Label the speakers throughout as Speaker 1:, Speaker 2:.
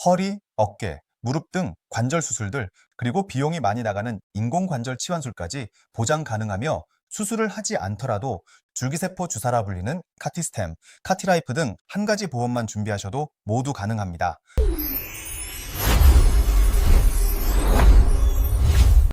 Speaker 1: 허리, 어깨, 무릎 등 관절 수술들, 그리고 비용이 많이 나가는 인공관절 치환술까지 보장 가능하며 수술을 하지 않더라도 줄기세포 주사라 불리는 카티스템, 카티라이프 등 한 가지 보험만 준비하셔도 모두 가능합니다.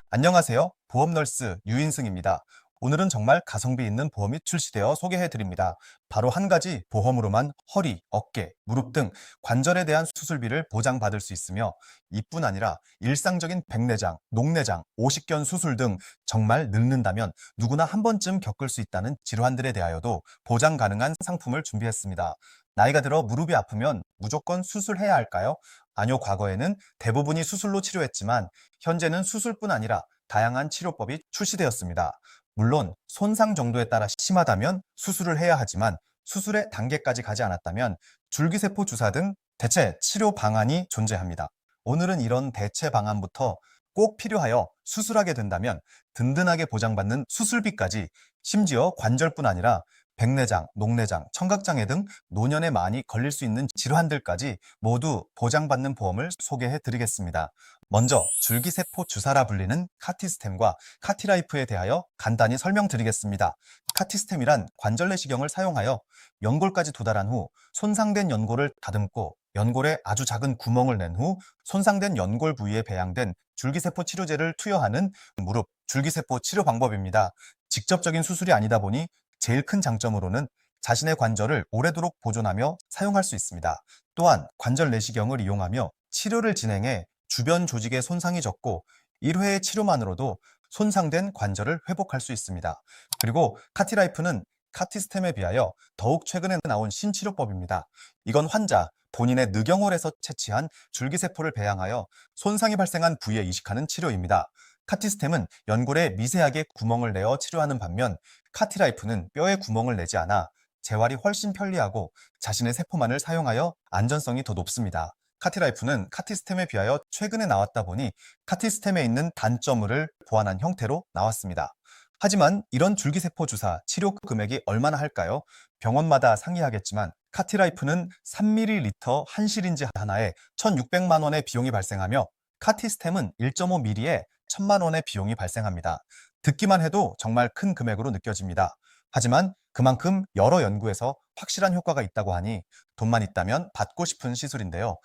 Speaker 1: 안녕하세요. 보험널스 유인승입니다. 오늘은 정말 가성비 있는 보험이 출시되어 소개해드립니다. 바로 한 가지 보험으로만 허리, 어깨, 무릎 등 관절에 대한 수술비를 보장받을 수 있으며 이뿐 아니라 일상적인 백내장, 녹내장, 오십견 수술 등 정말 늙는다면 누구나 한 번쯤 겪을 수 있다는 질환들에 대하여도 보장 가능한 상품을 준비했습니다. 나이가 들어 무릎이 아프면 무조건 수술해야 할까요? 아니요, 과거에는 대부분이 수술로 치료했지만 현재는 수술뿐 아니라 다양한 치료법이 출시되었습니다. 물론 손상 정도에 따라 심하다면 수술을 해야 하지만 수술의 단계까지 가지 않았다면 줄기세포 주사 등 대체 치료 방안이 존재합니다. 오늘은 이런 대체 방안부터 꼭 필요하여 수술하게 된다면 든든하게 보장받는 수술비까지, 심지어 관절뿐 아니라 백내장, 녹내장, 청각장애 등 노년에 많이 걸릴 수 있는 질환들까지 모두 보장받는 보험을 소개해 드리겠습니다. 먼저 줄기세포 주사라 불리는 카티스템과 카티라이프에 대하여 간단히 설명드리겠습니다. 카티스템이란 관절 내시경을 사용하여 연골까지 도달한 후 손상된 연골을 다듬고 연골에 아주 작은 구멍을 낸 후 손상된 연골 부위에 배양된 줄기세포 치료제를 투여하는 무릎 줄기세포 치료 방법입니다. 직접적인 수술이 아니다 보니 제일 큰 장점으로는 자신의 관절을 오래도록 보존하며 사용할 수 있습니다. 또한 관절 내시경을 이용하며 치료를 진행해 주변 조직의 손상이 적고 1회의 치료만으로도 손상된 관절을 회복할 수 있습니다. 그리고 카티라이프는 카티스템에 비하여 더욱 최근에 나온 신치료법입니다. 이건 환자 본인의 늑연골에서 채취한 줄기세포를 배양하여 손상이 발생한 부위에 이식하는 치료입니다. 카티스템은 연골에 미세하게 구멍을 내어 치료하는 반면 카티라이프는 뼈에 구멍을 내지 않아 재활이 훨씬 편리하고 자신의 세포만을 사용하여 안전성이 더 높습니다. 카티라이프는 카티스템에 비하여 최근에 나왔다 보니 카티스템에 있는 단점을 보완한 형태로 나왔습니다. 하지만 이런 줄기세포 주사 치료 금액이 얼마나 할까요? 병원마다 상이하겠지만 카티라이프는 3ml 한 시린지 하나에 1,600만 원의 비용이 발생하며 카티스템은 1.5ml에 1,000만 원의 비용이 발생합니다. 듣기만 해도 정말 큰 금액으로 느껴집니다. 하지만 그만큼 여러 연구에서 확실한 효과가 있다고 하니 돈만 있다면 받고 싶은 시술인데요.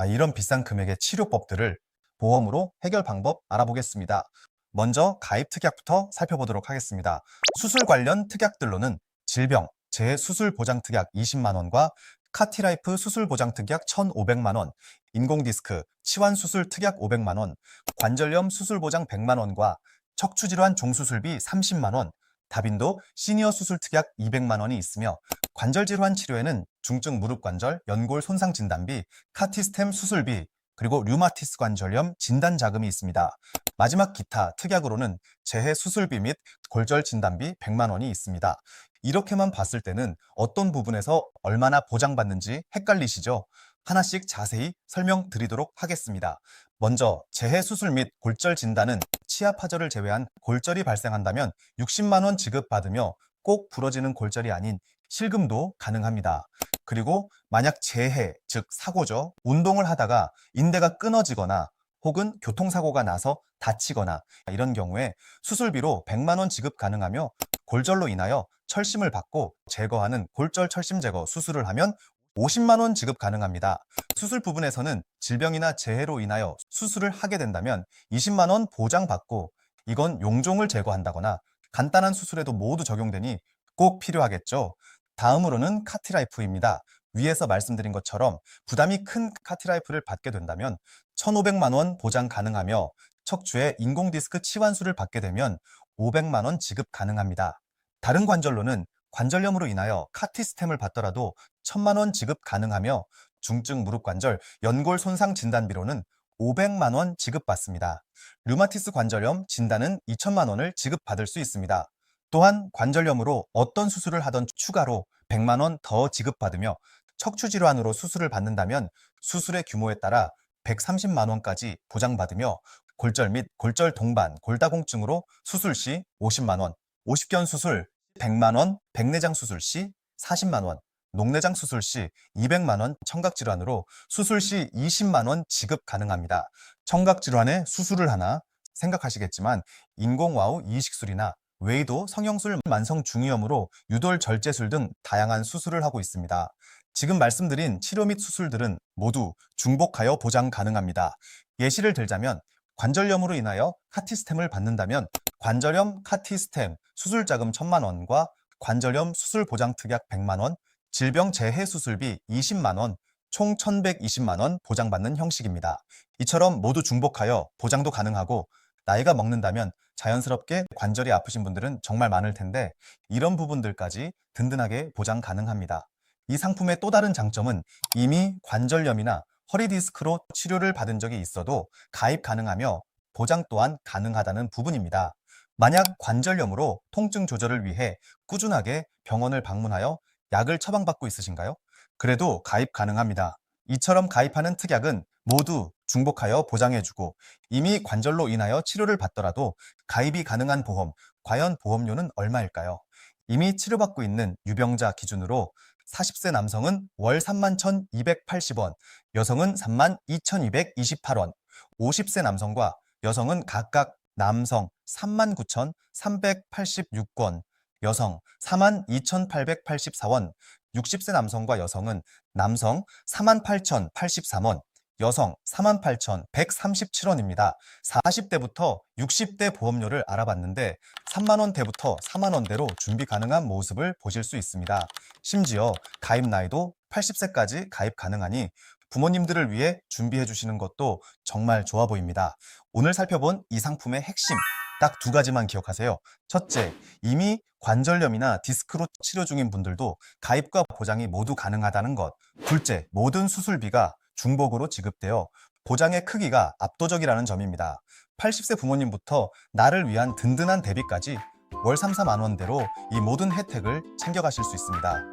Speaker 1: 이런 비싼 금액의 치료법들을 보험으로 해결 방법 알아보겠습니다. 먼저 가입 특약부터 살펴보도록 하겠습니다. 수술 관련 특약들로는 질병, 재수술 보장 특약 20만 원과 카티라이프 수술 보장 특약 1,500만 원, 인공디스크, 치환 수술 특약 500만 원, 관절염 수술 보장 100만 원과 척추질환 종수술비 30만 원, 다빈도 시니어 수술 특약 200만 원이 있으며 관절질환 치료에는 중증 무릎 관절, 연골 손상 진단비, 카티스템 수술비, 그리고 류마티스 관절염 진단 자금이 있습니다. 마지막 기타 특약으로는 재해 수술비 및 골절 진단비 100만 원이 있습니다. 이렇게만 봤을 때는 어떤 부분에서 얼마나 보장받는지 헷갈리시죠? 하나씩 자세히 설명드리도록 하겠습니다. 먼저 재해 수술 및 골절 진단은 치아 파절을 제외한 골절이 발생한다면 60만 원 지급받으며 꼭 부러지는 골절이 아닌 실금도 가능합니다. 그리고 만약 재해, 즉 사고죠. 운동을 하다가 인대가 끊어지거나 혹은 교통사고가 나서 다치거나 이런 경우에 수술비로 100만 원 지급 가능하며 골절로 인하여 철심을 받고 제거하는 골절 철심 제거 수술을 하면 50만 원 지급 가능합니다. 수술 부분에서는 질병이나 재해로 인하여 수술을 하게 된다면 20만 원 보장받고 이건 용종을 제거한다거나 간단한 수술에도 모두 적용되니 꼭 필요하겠죠. 다음으로는 카티라이프입니다. 위에서 말씀드린 것처럼 부담이 큰 카티라이프를 받게 된다면 1,500만 원 보장 가능하며 척추에 인공디스크 치환술을 받게 되면 500만 원 지급 가능합니다. 다른 관절로는 관절염으로 인하여 카티스템을 받더라도 1,000만 원 지급 가능하며 중증 무릎 관절 연골 손상 진단비로는 500만 원 지급받습니다. 류마티스 관절염 진단은 2,000만 원을 지급받을 수 있습니다. 또한 관절염으로 어떤 수술을 하던 추가로 100만 원 더 지급받으며 척추질환으로 수술을 받는다면 수술의 규모에 따라 130만 원까지 보장받으며 골절 및 골절 동반, 골다공증으로 수술 시 50만 원, 오십견 수술 100만 원, 백내장 수술 시 40만 원, 녹내장 수술 시 200만 원 청각질환으로 수술 시 20만 원 지급 가능합니다. 청각질환에 수술을 하나 생각하시겠지만 인공와우 이식술이나 웨이도 성형술 만성 중이염으로 유돌 절제술 등 다양한 수술을 하고 있습니다. 지금 말씀드린 치료 및 수술들은 모두 중복하여 보장 가능합니다. 예시를 들자면 관절염으로 인하여 카티스템을 받는다면 관절염 카티스템 수술자금 1,000만 원과 관절염 수술보장특약 100만 원, 질병 재해 수술비 20만 원, 총 1,120만 원 보장받는 형식입니다. 이처럼 모두 중복하여 보장도 가능하고 나이가 먹는다면 자연스럽게 관절이 아프신 분들은 정말 많을 텐데 이런 부분들까지 든든하게 보장 가능합니다. 이 상품의 또 다른 장점은 이미 관절염이나 허리 디스크로 치료를 받은 적이 있어도 가입 가능하며 보장 또한 가능하다는 부분입니다. 만약 관절염으로 통증 조절을 위해 꾸준하게 병원을 방문하여 약을 처방받고 있으신가요? 그래도 가입 가능합니다. 이처럼 가입하는 특약은 모두 중복하여 보장해주고 이미 관절로 인하여 치료를 받더라도 가입이 가능한 보험, 과연 보험료는 얼마일까요? 이미 치료받고 있는 유병자 기준으로 40세 남성은 월 31,280원, 여성은 32,228원, 50세 남성과 여성은 각각 남성 39,386원, 여성 42,884원, 60세 남성과 여성은 남성 48,083원, 여성 48,137원입니다. 40대부터 60대 보험료를 알아봤는데 3만 원대부터 4만 원대로 준비 가능한 모습을 보실 수 있습니다. 심지어 가입 나이도 80세까지 가입 가능하니 부모님들을 위해 준비해 주시는 것도 정말 좋아 보입니다. 오늘 살펴본 이 상품의 핵심 딱 두 가지만 기억하세요. 첫째, 이미 관절염이나 디스크로 치료 중인 분들도 가입과 보장이 모두 가능하다는 것. 둘째, 모든 수술비가 중복으로 지급되어 보장의 크기가 압도적이라는 점입니다. 80세 부모님부터 나를 위한 든든한 대비까지 월 3, 4만 원대로 이 모든 혜택을 챙겨가실 수 있습니다.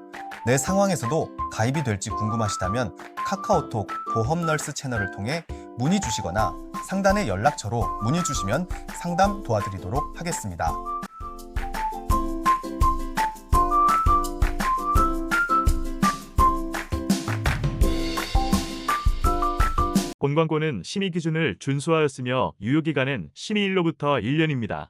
Speaker 1: 내 상황에서도 가입이 될지 궁금하시다면 카카오톡 보험널스 채널을 통해 문의 주시거나 상단의 연락처로 문의 주시면 상담 도와드리도록 하겠습니다.
Speaker 2: 본광고는 심의 기준을 준수하였으며 유효기간은 심의일로부터 1년입니다.